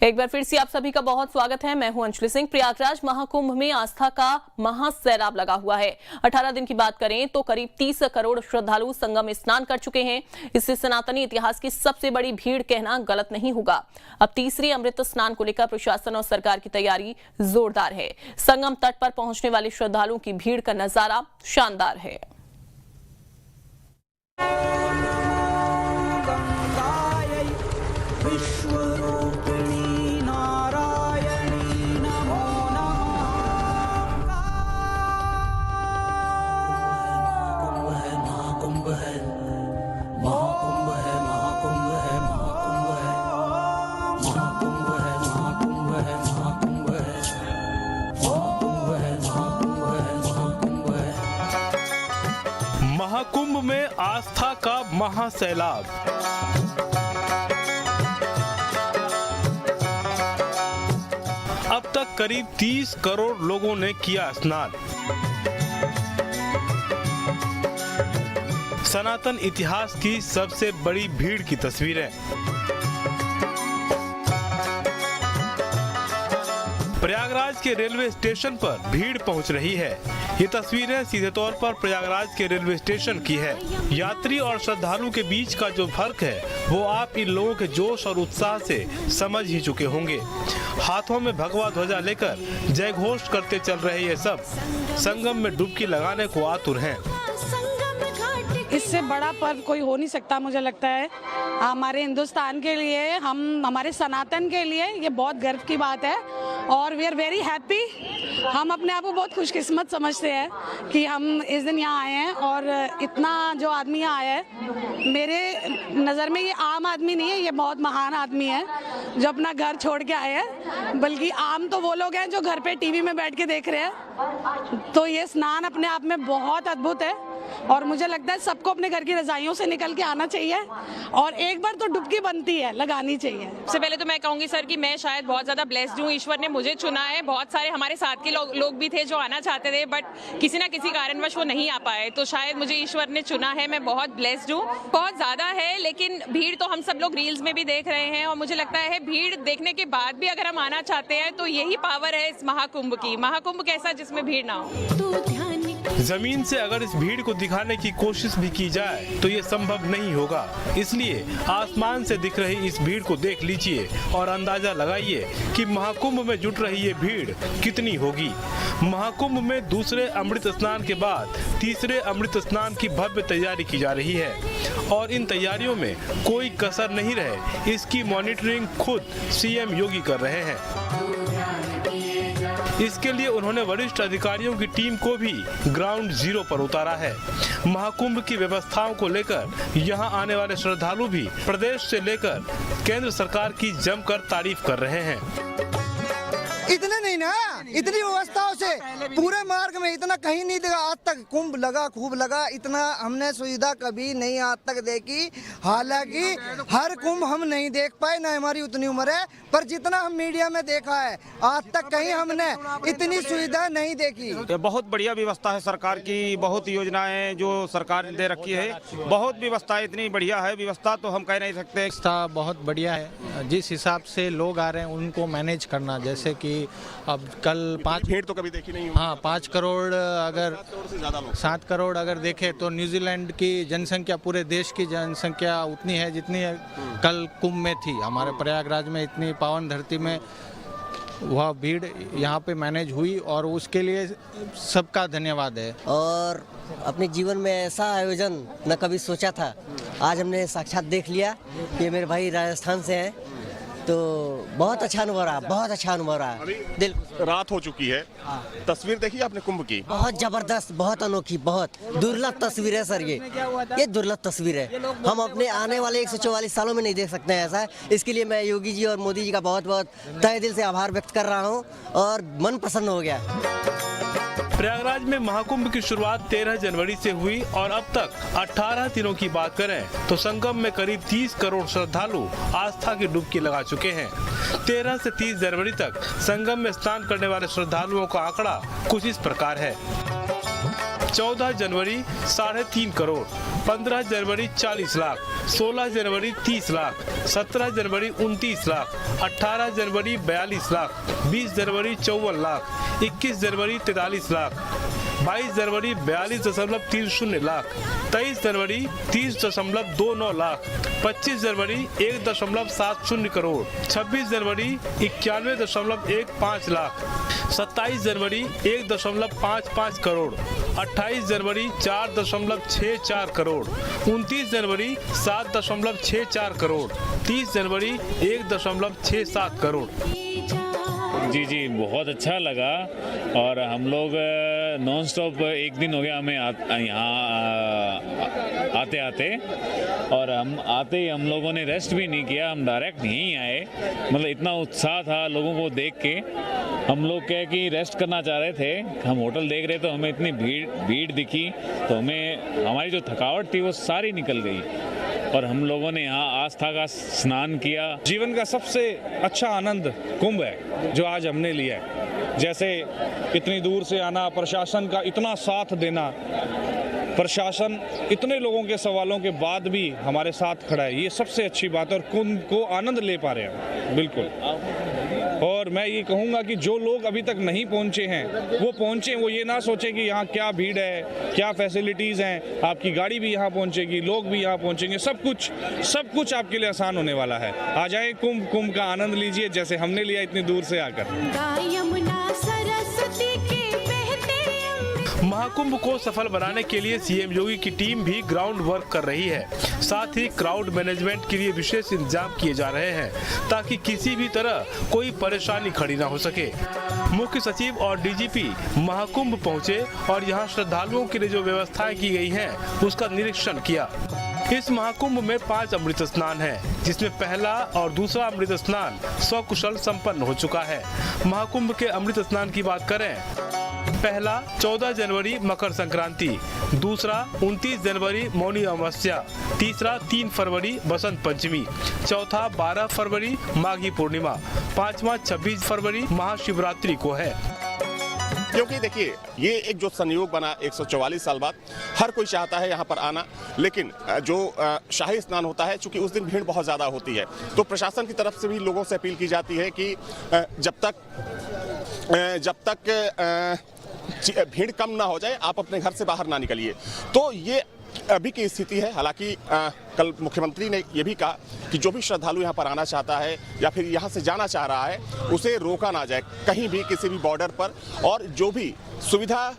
एक बार फिर से आप सभी का बहुत स्वागत है। मैं हूं अंशुली सिंह। प्रयागराज महाकुंभ में आस्था का महासैलाब लगा हुआ है। 18 दिन की बात करें तो करीब 30 करोड़ श्रद्धालु संगम में स्नान कर चुके हैं। इससे सनातनी इतिहास की सबसे बड़ी भीड़ कहना गलत नहीं होगा। अब तीसरे अमृत स्नान को लेकर प्रशासन और सरकार की तैयारी जोरदार है। संगम तट पर पहुंचने वाले श्रद्धालुओं की भीड़ का नजारा शानदार है। महाकुंभ में आस्था का महासैलाब। अब तक करीब 30 करोड़ लोगों ने किया स्नान। सनातन इतिहास की सबसे बड़ी भीड़ की तस्वीरें। प्रयागराज के रेलवे स्टेशन पर भीड़ पहुंच रही है। ये तस्वीरें सीधे तौर पर प्रयागराज के रेलवे स्टेशन की है। यात्री और श्रद्धालु के बीच का जो फर्क है वो आप इन लोगों के जोश और उत्साह से समझ ही चुके होंगे। हाथों में भगवा ध्वजा लेकर जय घोष करते चल रहे ये सब संगम में डुबकी लगाने को आतुर हैं। इससे बड़ा पर्व कोई हो नहीं सकता मुझे लगता है। हमारे हिंदुस्तान के लिए, हमारे सनातन के लिए ये बहुत गर्व की बात है और वी आर वेरी हैप्पी। हम अपने आप को बहुत खुशकिस्मत समझते हैं कि हम इस दिन यहाँ आए हैं और इतना जो आदमी यहाँ आया है, मेरे नज़र में ये आम आदमी नहीं है, ये बहुत महान आदमी है जो अपना घर छोड़ के आए हैं। बल्कि आम तो वो लोग हैं जो घर पे टीवी में बैठ के देख रहे हैं। तो ये स्नान अपने आप में बहुत अद्भुत है और मुझे लगता है सबको अपने घर की रजाइयों से निकल के आना चाहिए और एक बार तो डुबकी बनती है, लगानी चाहिए। सबसे पहले तो मैं कहूंगी सर कि मैं शायद बहुत ज्यादा ब्लेस्ड हूँ। ईश्वर ने मुझे चुना है। बहुत सारे हमारे साथ के लोग भी थे जो आना चाहते थे, बट किसी ना किसी कारणवश वो नहीं आ पाए। तो शायद मुझे ईश्वर ने चुना है। मैं बहुत ब्लेस्ड हूँ। बहुत ज्यादा है, लेकिन भीड़ तो हम सब लोग रील्स में भी देख रहे हैं और मुझे लगता है भीड़ देखने के बाद भी अगर हम आना चाहते हैं तो यही पावर है इस महाकुंभ की। महाकुंभ कैसा जिसमें भीड़ ना हो। जमीन से अगर इस भीड़ को दिखाने की कोशिश भी की जाए तो ये संभव नहीं होगा। इसलिए आसमान से दिख रही इस भीड़ को देख लीजिए और अंदाजा लगाइए कि महाकुंभ में जुट रही ये भीड़ कितनी होगी। महाकुंभ में दूसरे अमृत स्नान के बाद तीसरे अमृत स्नान की भव्य तैयारी की जा रही है और इन तैयारियों में कोई कसर नहीं रहे, इसकी मॉनिटरिंग खुद सीएम योगी कर रहे हैं। इसके लिए उन्होंने वरिष्ठ अधिकारियों की टीम को भी ग्राउंड जीरो पर उतारा है। महाकुंभ की व्यवस्थाओं को लेकर यहां आने वाले श्रद्धालु भी प्रदेश से लेकर केंद्र सरकार की जमकर तारीफ कर रहे हैं। इतने नहीं ना, इतनी व्यवस्थाओं से पूरे मार्ग में इतना कहीं नहीं देखा आज तक। कुंभ लगा, खूब लगा, इतना हमने सुविधा कभी नहीं आज तक देखी। हालांकि हर कुंभ हम नहीं देख पाए, ना हमारी उतनी उम्र है, पर जितना हम मीडिया में देखा है आज तक कहीं हमने इतनी सुविधा नहीं देखी। बहुत बढ़िया व्यवस्था है सरकार की। बहुत योजनाएं जो सरकार ने दे रखी है, बहुत व्यवस्था इतनी बढ़िया है। व्यवस्था तो हम कह नहीं सकते। व्यवस्था बहुत बढ़िया है। जिस हिसाब से लोग आ रहे हैं उनको मैनेज करना, जैसे कि अब कल 5 भीड़ तो कभी देखी नहीं होगी। हाँ 5 करोड़ अगर 7 करोड़ अगर देखे तो न्यूजीलैंड की जनसंख्या, पूरे देश की जनसंख्या उतनी है जितनी कल कुंभ में थी। हमारे प्रयागराज में इतनी पावन धरती में वह भीड़ यहाँ पे मैनेज हुई और उसके लिए सबका धन्यवाद है। और अपने जीवन में ऐसा आयोजन न कभी सोचा था, आज हमने साक्षात देख लिया। ये मेरे भाई राजस्थान से हैं तो बहुत अच्छा अनुभव रहा, बहुत अच्छा अनुभव रहा। दिल रात हो चुकी है, तस्वीर देखी आपने कुंभ की? बहुत जबरदस्त, बहुत अनोखी, बहुत दुर्लभ तस्वीर है सर। ये दुर्लभ तस्वीर है। हम अपने आने वाले 144 सालों में नहीं देख सकते हैं ऐसा। इसके लिए मैं योगी जी और मोदी जी का बहुत बहुत तहे दिल से आभार व्यक्त कर रहा हूँ और मन प्रसन्न हो गया। प्रयागराज में महाकुंभ की शुरुआत 13 जनवरी से हुई और अब तक 18 दिनों की बात करें तो संगम में करीब 30 करोड़ श्रद्धालु आस्था की डुबकी लगा चुके हैं। 13 से 30 जनवरी तक संगम में स्नान करने वाले श्रद्धालुओं का आंकड़ा कुछ इस प्रकार है। 14 जनवरी 3.5 करोड़, 15 जनवरी 40 लाख, 16 जनवरी 30 लाख, 17 जनवरी 29 लाख, 18 जनवरी 42 लाख, 20 जनवरी 54 लाख, 21 जनवरी 43 लाख, 22 जनवरी 42.30 लाख, 23 जनवरी 30.29 लाख, 25 जनवरी 1.70 करोड़, 26 जनवरी 91.15 लाख, 27 जनवरी 1.55 करोड़, 28 जनवरी 4.64 करोड़, 29 जनवरी 7.64 करोड़, 30 जनवरी 1.67 करोड़। जी बहुत अच्छा लगा और हम लोग नॉन स्टॉप एक दिन हो गया हमें यहाँ आते आते, और हम आते ही हम लोगों ने रेस्ट भी नहीं किया, हम डायरेक्ट यहीं आए। मतलब इतना उत्साह था लोगों को देख के, हम लोग क्या कि रेस्ट करना चाह रहे थे, हम होटल देख रहे तो हमें इतनी भीड़ दिखी तो हमें हमारी जो थकावट थी वो सारी निकल गई और हम लोगों ने यहाँ आस्था का स्नान किया। जीवन का सबसे अच्छा आनंद कुंभ है जो आज हमने लिया है। जैसे इतनी दूर से आना, प्रशासन का इतना साथ देना, प्रशासन इतने लोगों के सवालों के बाद भी हमारे साथ खड़ा है, ये सबसे अच्छी बात है और कुंभ को आनंद ले पा रहे हैं बिल्कुल। और मैं ये कहूँगा कि जो लोग अभी तक नहीं पहुँचे हैं वो पहुँचे, वो ये ना सोचें कि यहाँ क्या भीड़ है, क्या फैसिलिटीज़ हैं, आपकी गाड़ी भी यहाँ पहुँचेगी, लोग भी यहाँ पहुँचेंगे, सब कुछ आपके लिए आसान होने वाला है। आ जाएं, कुंभ का आनंद लीजिए जैसे हमने लिया इतनी दूर से आकर। महाकुंभ को सफल बनाने के लिए सीएम योगी की टीम भी ग्राउंड वर्क कर रही है। साथ ही क्राउड मैनेजमेंट के लिए विशेष इंतजाम किए जा रहे हैं ताकि किसी भी तरह कोई परेशानी खड़ी ना हो सके। मुख्य सचिव और डीजीपी महाकुंभ पहुंचे और यहां श्रद्धालुओं के लिए जो व्यवस्थाएं की गई हैं उसका निरीक्षण किया। इस महाकुंभ में 5 अमृत स्नान हैं, जिसमें पहला और दूसरा अमृत स्नान सकुशल संपन्न हो चुका है। महाकुंभ के अमृत स्नान की बात करें, पहला 14 जनवरी मकर संक्रांति, दूसरा 29 जनवरी मौनी अमावस्या, तीसरा 3 फरवरी बसंत पंचमी, चौथा 12 फरवरी माघी पूर्णिमा, पांचवा 26 फरवरी महाशिवरात्रि को है। क्योंकि देखिए ये एक जो संयोग बना 144 साल बाद, हर कोई चाहता है यहाँ पर आना, लेकिन जो शाही स्नान होता है चूंकि उस दिन भीड़ बहुत ज़्यादा होती है, तो प्रशासन की तरफ से भी लोगों से अपील की जाती है कि जब तक भीड़ कम ना हो जाए आप अपने घर से बाहर ना निकलिए। तो ये अभी की स्थिति है। हालांकि कल मुख्यमंत्री ने ये भी कहा कि जो भी श्रद्धालु यहाँ पर आना चाहता है या फिर यहाँ से जाना चाह रहा है उसे रोका ना जाए कहीं भी, किसी भी बॉर्डर पर, और जो भी सुविधा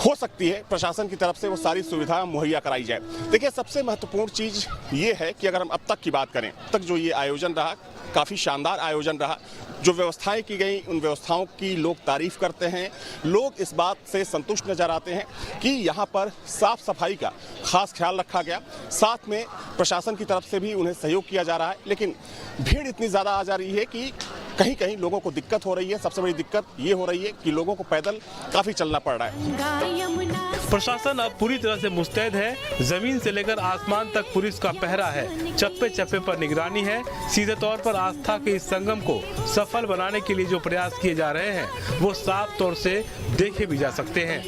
हो सकती है प्रशासन की तरफ से वो सारी सुविधा मुहैया कराई जाए। देखिए सबसे महत्वपूर्ण चीज़ ये है कि अगर हम अब तक की बात करें, अब तक जो ये आयोजन रहा काफ़ी शानदार आयोजन रहा। जो व्यवस्थाएं की गई उन व्यवस्थाओं की लोग तारीफ करते हैं, लोग इस बात से संतुष्ट नजर आते हैं कि यहाँ पर साफ सफाई का खास ख्याल रखा गया, साथ में प्रशासन की तरफ से भी उन्हें सहयोग किया जा रहा है। लेकिन भीड़ इतनी ज़्यादा आ जा रही है कि कहीं कहीं लोगों को दिक्कत हो रही है। सबसे बड़ी दिक्कत ये हो रही है कि लोगों को पैदल काफ़ी चलना पड़ रहा है। प्रशासन अब पूरी तरह से मुस्तैद है। जमीन से लेकर आसमान तक पुलिस का पहरा है, चप्पे चप्पे पर निगरानी है। सीधे तौर पर आस्था के इस संगम को सफल बनाने के लिए जो प्रयास किए जा रहे हैं वो साफ तौर से देखे भी जा सकते हैं।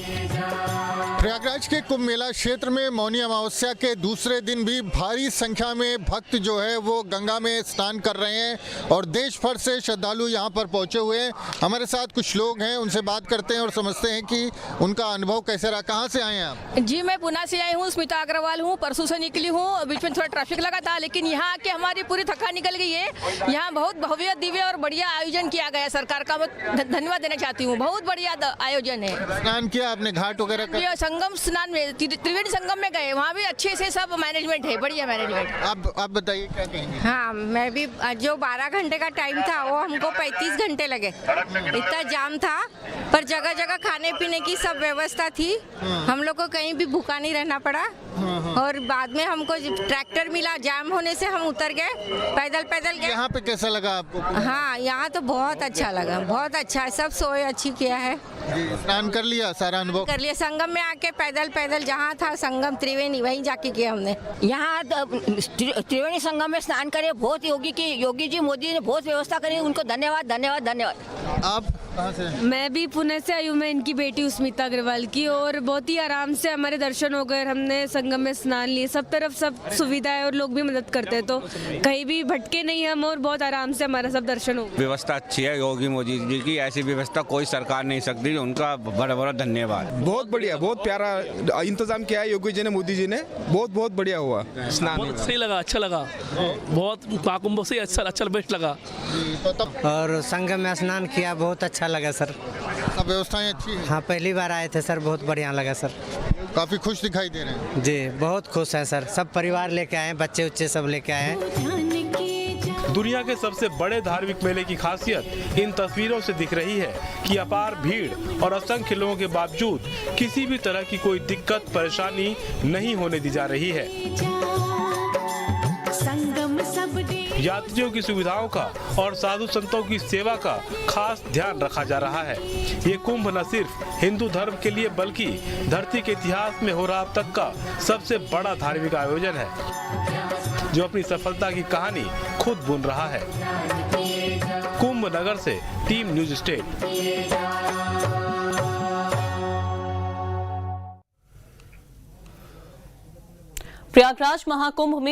प्रयागराज के कुंभ मेला क्षेत्र में मौनी अमावस्या के दूसरे दिन भी भारी संख्या में भक्त जो है वो गंगा में स्नान कर रहे हैं और देश भर से श्रद्धालु यहाँ पर पहुँचे हुए हैं। हमारे साथ कुछ लोग हैं, उनसे बात करते हैं और समझते हैं कि उनका अनुभव कैसे रहा। कहाँ से आए हैं आप? जी मैं पुणे से आई हूँ, स्मिता अग्रवाल हूँ, परसों से निकली हूँ। बीच में थोड़ा ट्रैफिक लगा था, लेकिन यहाँ आके हमारी पूरी थकान निकल गई है। यहाँ बहुत भव्य दिव्य और बढ़िया आयोजन किया गया, सरकार का मैं धन्यवाद देना चाहती हूँ। बहुत बढ़िया आयोजन है। स्नान किया आपने, घाट वगैरह? संगम स्नान में त्रिवेणी संगम में गए, वहाँ भी अच्छे से सब मैनेजमेंट है, बढ़िया मैनेजमेंट। आप बताइए क्या कहेंगे? हाँ मैं भी, जो 12 घंटे का टाइम था वो हमको 35 घंटे लगे। इतना जाम था, पर जगह जगह खाने पीने की सब व्यवस्था थी। हम लोग को कहीं भी भूखा नहीं रहना पड़ा। और बाद में हमको ट्रैक्टर मिला, जाम होने से हम उतर गए, पैदल गए। यहाँ पे कैसा लगा आपको? हाँ यहाँ तो बहुत अच्छा लगा, बहुत अच्छा है, सब सोए अच्छी किया है। स्नान कर लिया, सारा अनुभव कर लिया। संगम में आके पैदल जहाँ था संगम त्रिवेणी, वहीं जाके किया हमने। यहाँ त्रिवेणी संगम में स्नान करे, बहुत योगी जी मोदी ने बहुत व्यवस्था करी, उनको धन्यवाद धन्यवाद धन्यवाद। आप कहाँ से? मैं भी पुणे से आई हूँ। मैं इनकी बेटी स्मिता अग्रवाल की, और बहुत ही आराम से हमारे दर्शन हो गए। हमने संगम में स्नान लिए, सब तरफ सब सुविधा है और लोग भी मदद करते हैं, तो कहीं भी भटके नहीं हम, और बहुत आराम से हमारा सब दर्शन हो गया। व्यवस्था अच्छी है, योगी मोदी जी की ऐसी व्यवस्था कोई सरकार नहीं सकती, उनका बड़ा बड़ा धन्यवाद। बहुत बढ़िया, बहुत प्यारा इंतजाम किया है योगी जी ने, मोदी जी ने, बहुत बहुत बढ़िया हुआ स्नान। बहुत सही लगा, अच्छा लगा, बहुत महाकुंभ से अच्छा बेस्ट लगा। और संगम में स्नान किया, बहुत अच्छा लगा सर। सब व्यवस्थाएं अच्छी हैं? हाँ, पहली बार आए थे सर, बहुत बढ़िया लगा सर। काफी खुश दिखाई दे रहे हैं। जी बहुत खुश है सर, सब परिवार लेके आए हैं, बच्चे उच्चे सब लेके आए हैं। दुनिया के सबसे बड़े धार्मिक मेले की खासियत इन तस्वीरों से दिख रही है कि अपार भीड़ और असंख्य लोगों के बावजूद किसी भी तरह की कोई दिक्कत परेशानी नहीं होने दी जा रही है। यात्रियों की सुविधाओं का और साधु संतों की सेवा का खास ध्यान रखा जा रहा है। ये कुंभ न सिर्फ हिंदू धर्म के लिए बल्कि धरती के इतिहास में हो रहा अब तक का सबसे बड़ा धार्मिक आयोजन है, जो अपनी सफलता की कहानी खुद बुन रहा है। कुंभ नगर से team news state. Prayagraj Mahakumbh में